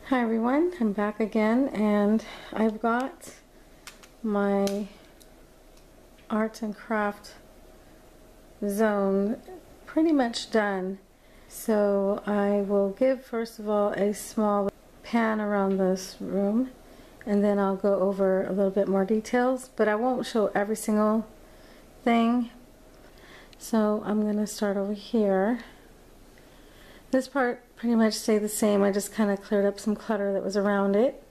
Hi everyone, I'm back again and I've got my art and craft zone pretty much done. So I will give first of all a small pan around this room and then I'll go over a little bit more details, but I won't show every single thing. So I'm going to start over here. This part pretty much stayed the same. I just kind of cleared up some clutter that was around it.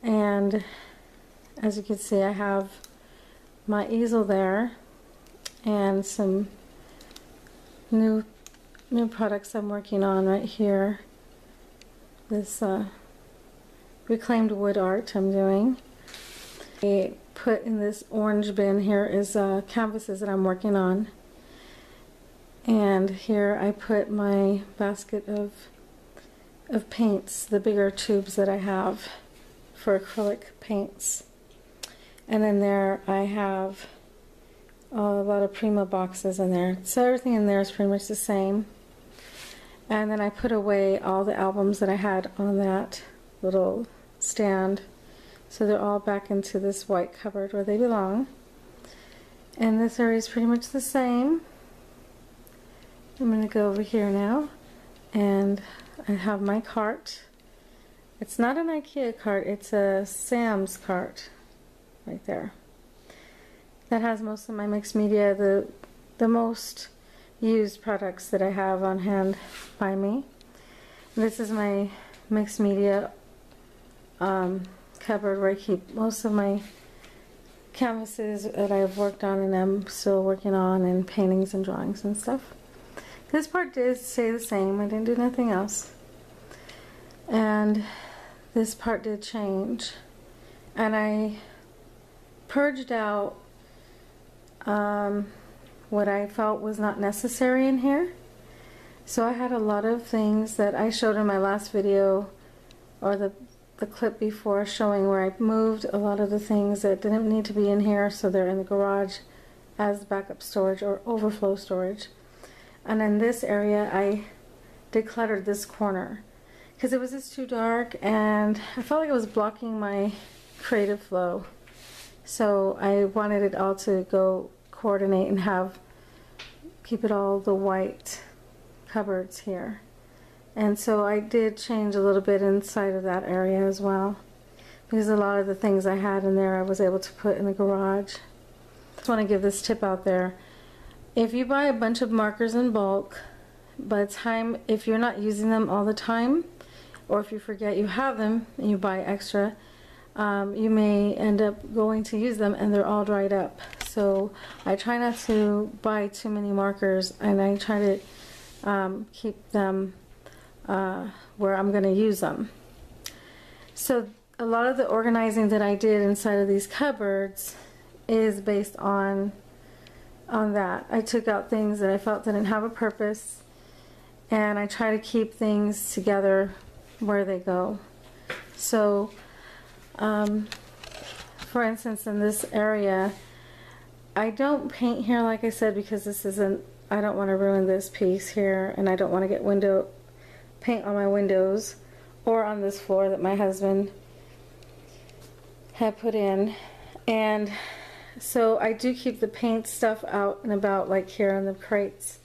And as you can see, I have my easel there and some new products I'm working on right here. This reclaimed wood art I'm doing. I put in this orange bin here is canvases that I'm working on. And here I put my basket of paints, the bigger tubes that I have for acrylic paints. And then there I have a lot of Prima boxes in there. So everything in there is pretty much the same. And then I put away all the albums that I had on that little stand. So they're all back into this white cupboard where they belong. And this area is pretty much the same. I'm going to go over here now and I have my cart. It's not an IKEA cart, it's a Sam's cart right there. That has most of my mixed media, the most used products that I have on hand by me. This is my mixed media cupboard where I keep most of my canvases that I've worked on and I'm still working on, and paintings and drawings and stuff. This part did stay the same. I didn't do nothing else. And this part did change. And I purged out what I felt was not necessary in here. So I had a lot of things that I showed in my last video, or the clip before, showing where I moved a lot of the things that didn't need to be in here, so they're in the garage as backup storage or overflow storage. And in this area I decluttered this corner because it was just too dark and I felt like it was blocking my creative flow. So I wanted it all to go coordinate and keep it all the white cupboards here. And so I did change a little bit inside of that area as well, because a lot of the things I had in there I was able to put in the garage. Just want to give this tip out there. If you buy a bunch of markers in bulk, by the time, if you're not using them all the time, or if you forget you have them and you buy extra, you may end up going to use them and they're all dried up. So I try not to buy too many markers, and I try to keep them where I'm going to use them. So a lot of the organizing that I did inside of these cupboards is based on that. I took out things that I felt didn't have a purpose, and I try to keep things together where they go. So for instance, in this area I don't paint here, like I said, because this isn't, I don't want to ruin this piece here, and I don't want to get window paint on my windows or on this floor that my husband had put in. And so I do keep the paint stuff out and about, like here in the crates,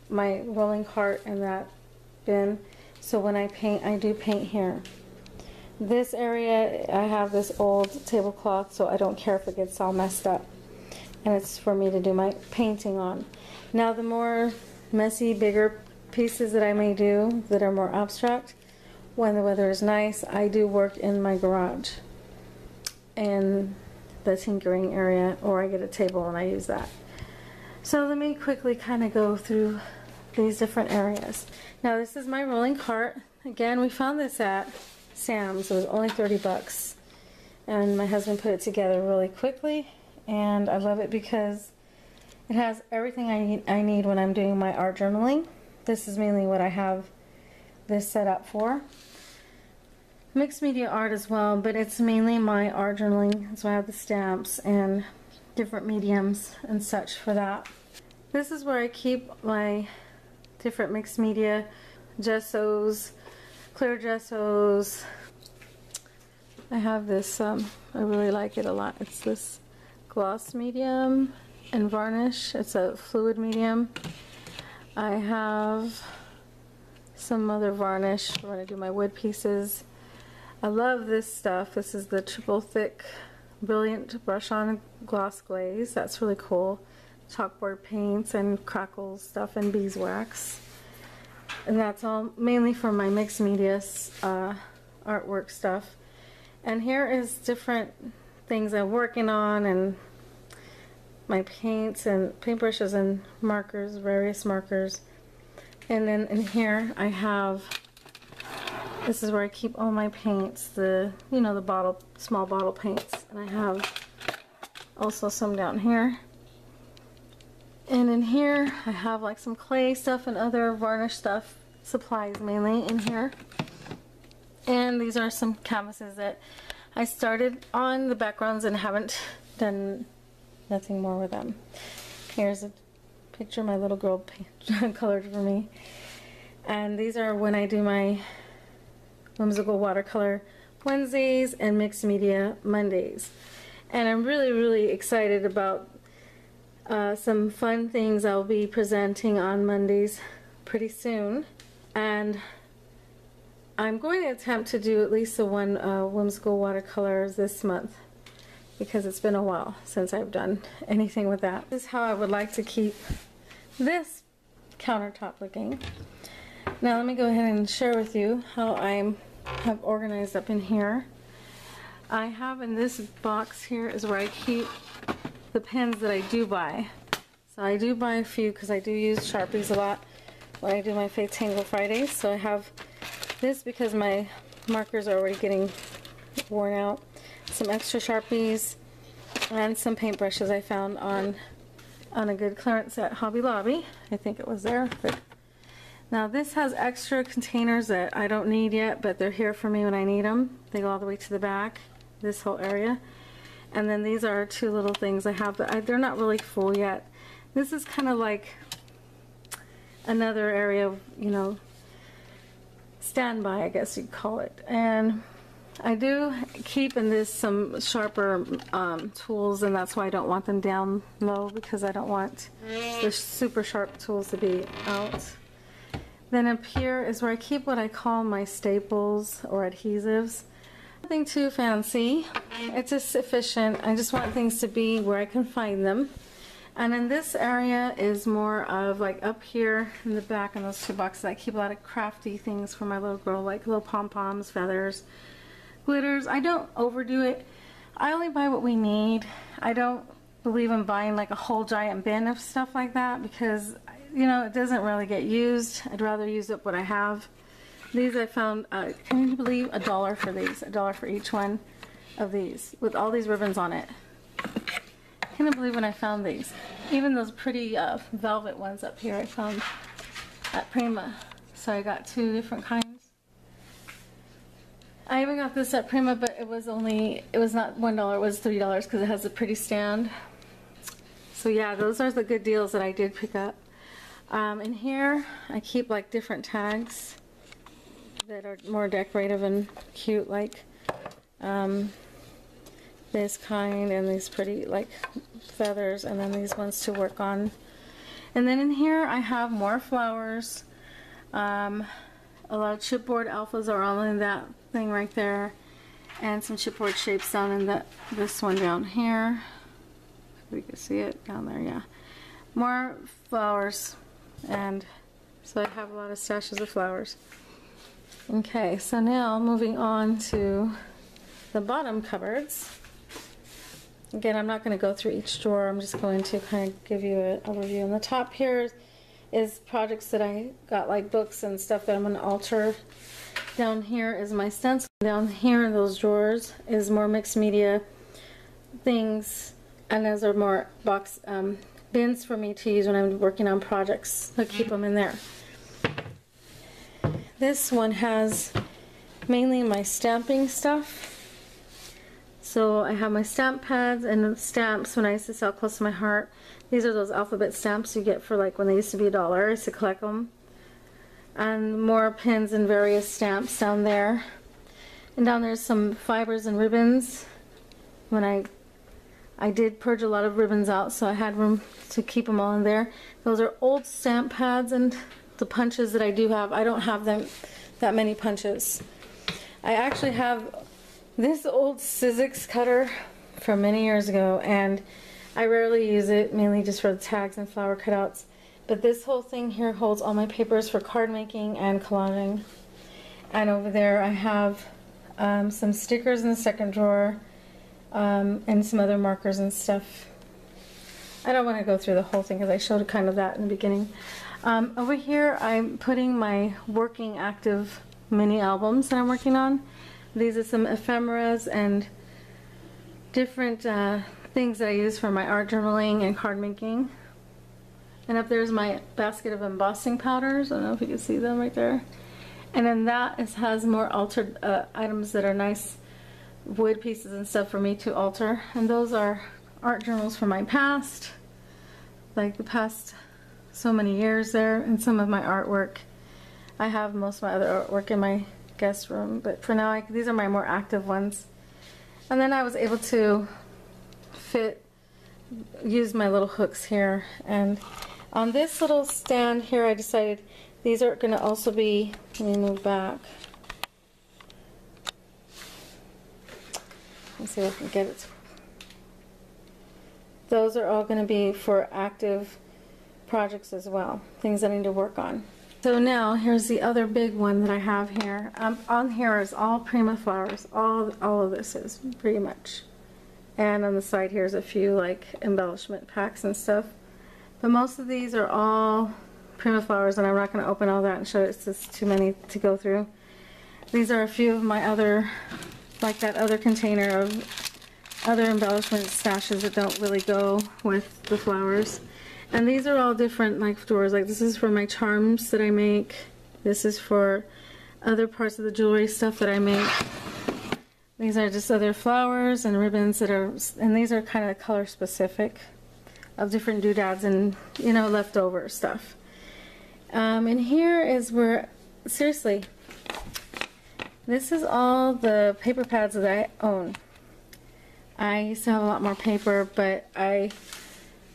my rolling cart and that bin. So when I paint, I do paint here. This area, I have this old tablecloth, so I don't care if it gets all messed up. And it's for me to do my painting on. Now the more messy, bigger pieces that I may do that are more abstract, when the weather is nice, I do work in my garage and the tinkering area, or I get a table and I use that. So let me quickly kind of go through these different areas. Now this is my rolling cart. Again, we found this at Sam's. It was only 30 bucks. And my husband put it together really quickly, and I love it because it has everything I need when I'm doing my art journaling. This is mainly what I have this set up for. Mixed media art as well, but it's mainly my art journaling. So I have the stamps and different mediums and such for that. This is where I keep my different mixed media, gessos, clear gessos. I have this, I really like it a lot. It's this gloss medium and varnish. It's a fluid medium. I have some other varnish when I do my wood pieces. I love this stuff. This is the triple thick brilliant brush on gloss glaze. That's really cool. Chalkboard paints and crackle stuff and beeswax. And that's all mainly for my mixed media artwork stuff. And here is different things I'm working on, and my paints and paintbrushes and markers, various markers. And then in here I have, this is where I keep all my paints, the, you know, the bottle, small bottle paints. And I have also some down here. And in here I have like some clay stuff and other varnish stuff, supplies mainly in here. And these are some canvases that I started on the backgrounds and haven't done nothing more with them. Here's a picture my little girl colored for me. And these are when I do my whimsical watercolor Wednesdays and mixed media Mondays. And I'm really excited about some fun things I'll be presenting on Mondays pretty soon. And I'm going to attempt to do at least the one whimsical watercolors this month, because it's been a while since I've done anything with that. This is how I would like to keep this countertop looking. Now let me go ahead and share with you how I have organized up in here. I have in this box here is where I keep the pens that I do buy. So I do buy a few because I do use Sharpies a lot when I do my Faith Tango Fridays. So I have this because my markers are already getting worn out. Some extra Sharpies and some paintbrushes I found on a good clearance at Hobby Lobby. I think it was there. But now this has extra containers that I don't need yet, but they're here for me when I need them. They go all the way to the back, this whole area. And then these are two little things I have, but they're not really full yet. This is kind of like another area of, you know, standby, I guess you'd call it. And I do keep in this some sharper tools, and that's why I don't want them down low, because I don't want the super sharp tools to be out. Then up here is where I keep what I call my staples or adhesives. Nothing too fancy. It's just efficient. I just want things to be where I can find them. And in this area is more of like up here in the back in those two boxes. I keep a lot of crafty things for my little girl, like little pom-poms, feathers, glitters. I don't overdo it. I only buy what we need. I don't believe in buying like a whole giant bin of stuff like that, because, you know, it doesn't really get used. I'd rather use up what I have. These I found, can you believe, $1 for these? $1 for each one of these, with all these ribbons on it. I can't believe when I found these. Even those pretty velvet ones up here I found at Prima. So I got two different kinds. I even got this at Prima, but it was not $1, it was $3 because it has a pretty stand. So yeah, those are the good deals that I did pick up. In here I keep like different tags that are more decorative and cute, like this kind, and these pretty like feathers, and then these ones to work on. And then in here I have more flowers. A lot of chipboard alphas are all in that thing right there, and some chipboard shapes down in this one down here. If we can see it down there, yeah. More flowers, and so I have a lot of stashes of flowers. Okay, so now moving on to the bottom cupboards. Again, I'm not going to go through each drawer. I'm just going to kind of give you an overview. On the top here is projects that I got, like books and stuff that I'm going to alter. Down here is my stencil. Down here in those drawers is more mixed media things, and those are more box bins for me to use when I'm working on projects. I'll keep them in there. This one has mainly my stamping stuff. So I have my stamp pads and stamps when I used to sell close to my heart. These are those alphabet stamps you get for like when they used to be $1. I used to collect them. and more pins and various stamps down there. And down there's some fibers and ribbons. When I did purge a lot of ribbons out, so I had room to keep them all in there. Those are old stamp pads, and the punches that I do have, I don't have that many punches. I actually have this old Sizzix cutter from many years ago, and I rarely use it, mainly just for the tags and flower cutouts. But this whole thing here holds all my papers for card making and collaging. And over there I have some stickers in the second drawer, and some other markers and stuff. I don't want to go through the whole thing because I showed kind of that in the beginning. Over here I'm putting my working active mini albums that I'm working on. These are some ephemeras and different things that I use for my art journaling and card making. And up there's my basket of embossing powders. I don't know if you can see them right there. And then that has more altered items that are nice wood pieces and stuff for me to alter. And those are art journals from my past, like the past so many years there, and some of my artwork. I have most of my other artwork in my guest room, but for now these are my more active ones. And then I was able to use my little hooks here, and on this little stand here I decided these are going to also be, let me move back. Let's see if I can get it. Those are all going to be for active projects as well, things I need to work on. So now here's the other big one that I have here. On here is all Prima flowers. All of this is pretty much. And on the side here's a few like embellishment packs and stuff. But most of these are all Prima flowers, and I'm not going to open all that and show it. It's just too many to go through. These are a few of my other, like that other container of other embellishment stashes that don't really go with the flowers. And these are all different like drawers. Like this is for my charms that I make. This is for other parts of the jewelry stuff that I make. These are just other flowers and ribbons that are, and these are kind of color specific of different doodads and, you know, leftover stuff. And here is where, seriously, this is all the paper pads that I own. I used to have a lot more paper, but I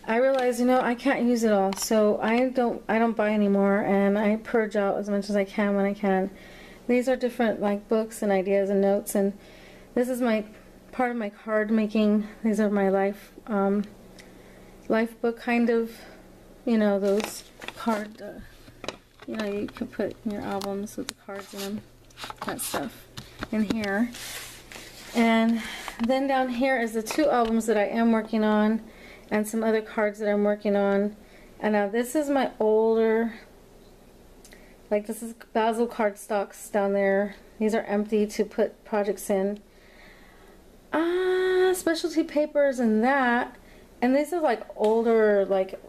realized, you know, I can't use it all, so I don't buy anymore, and I purge out as much as I can when I can. These are different like books and ideas and notes, and this is my part of my card making. These are my life book kind of, you know, those card, you know, you can put in your albums with the cards in them, that stuff in here. And then down here is the 2 albums that I am working on, and some other cards that I'm working on. And now this is my older, like this is Basil cardstocks down there. These are empty to put projects in. Specialty papers and that. And these are like older, like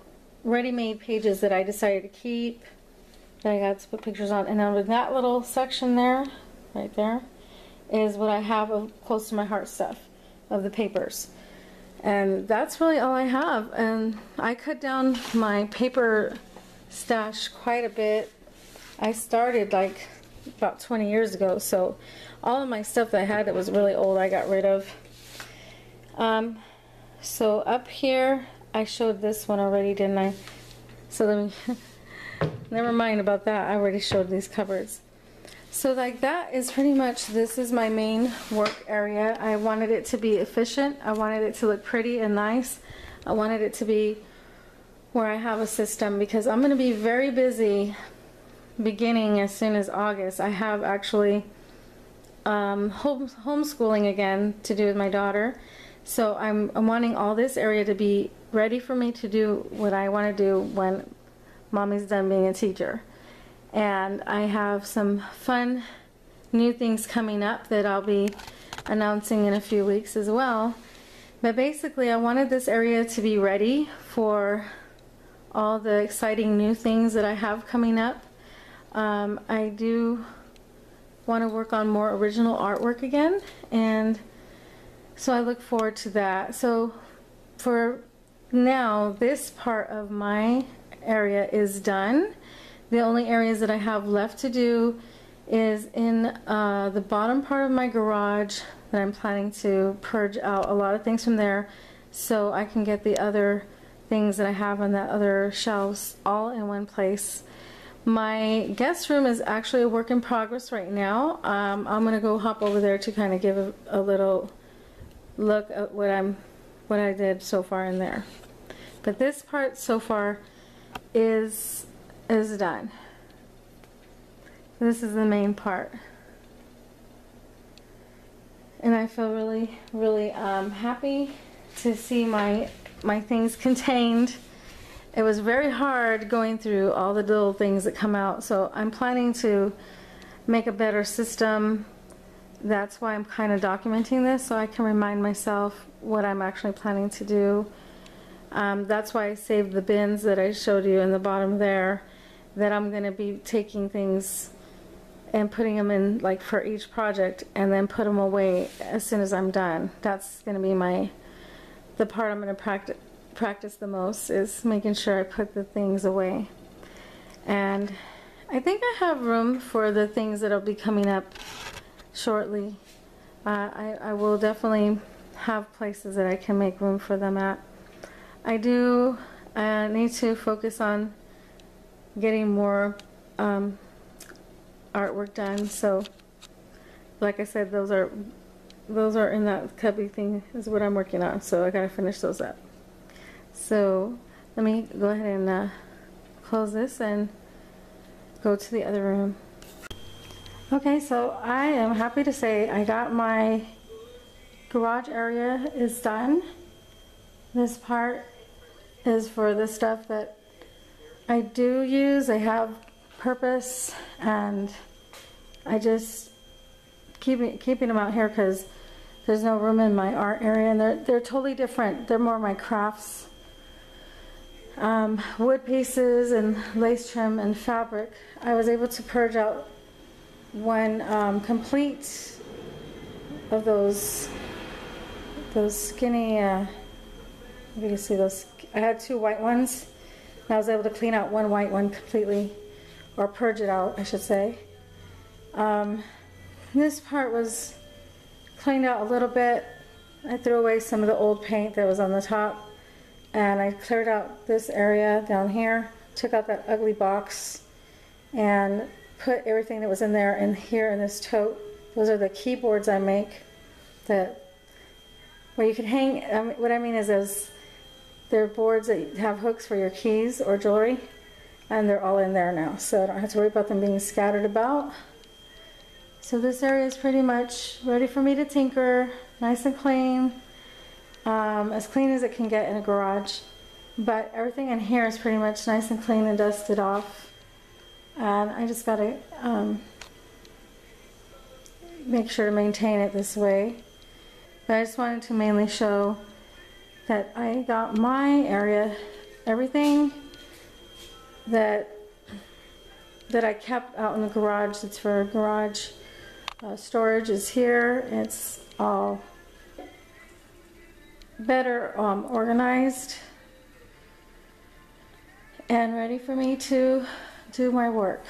ready-made pages that I decided to keep, that I got to put pictures on. And now with that little section there, right there, is what I have of close to my heart stuff of the papers. And that's really all I have. And I cut down my paper stash quite a bit. I started like about 20 years ago, so all of my stuff that I had that was really old I got rid of. So up here, I showed this one already, didn't I? So let me, never mind about that, I already showed these cupboards. So like that is pretty much, this is my main work area. I wanted it to be efficient. I wanted it to look pretty and nice. I wanted it to be where I have a system, because I'm going to be very busy beginning as soon as August. I have actually homeschooling again to do with my daughter. So I'm wanting all this area to be ready for me to do what I want to do when Mommy's done being a teacher. And I have some fun new things coming up that I'll be announcing in a few weeks as well. But basically I wanted this area to be ready for all the exciting new things that I have coming up. I do want to work on more original artwork again, and so I look forward to that. So for now, this part of my area is done. The only areas that I have left to do is in the bottom part of my garage that I'm planning to purge out a lot of things from there so I can get the other things that I have on that other shelves all in one place. My guest room is actually a work in progress right now. I'm gonna go hop over there to kind of give a little look at what I did so far in there. But this part so far is done. This is the main part. And I feel really, really happy to see my things contained. It was very hard going through all the little things that come out, so I'm planning to make a better system. That's why I'm kind of documenting this, so I can remind myself what I'm actually planning to do. That's why I saved the bins that I showed you in the bottom there, that I'm going to be taking things and putting them in like for each project and then put them away as soon as I'm done. That's going to be the part I'm going to practice the most, is making sure I put the things away. And I think I have room for the things that'll be coming up shortly. I will definitely have places that I can make room for them at. I do need to focus on getting more artwork done, so like I said, those are in that cubby thing is what I'm working on, so I gotta finish those up. So let me go ahead and close this and go to the other room. Okay, so I am happy to say I got my garage area is done. This part is for the stuff that I do use. I have purpose, and I just keeping them out here because there's no room in my art area, and they're totally different. They're more my crafts, wood pieces and lace trim and fabric. I was able to purge out one complete of those skinny, you can see those. I had two white ones, and I was able to clean out one white one completely, or purge it out, I should say. This part was cleaned out a little bit. I threw away some of the old paint that was on the top, and I cleared out this area down here, took out that ugly box, and put everything that was in there in here in this tote. Those are the keyboards I make, where you can hang. What I mean is they're boards that have hooks for your keys or jewelry, and they're all in there now, so I don't have to worry about them being scattered about. So this area is pretty much ready for me to tinker, nice and clean, as clean as it can get in a garage. But everything in here is pretty much nice and clean and dusted off, and I just gotta make sure to maintain it this way. But I just wanted to mainly show that I got my area, everything that I kept out in the garage that's for garage storage is here. It's all better organized and ready for me to do my work.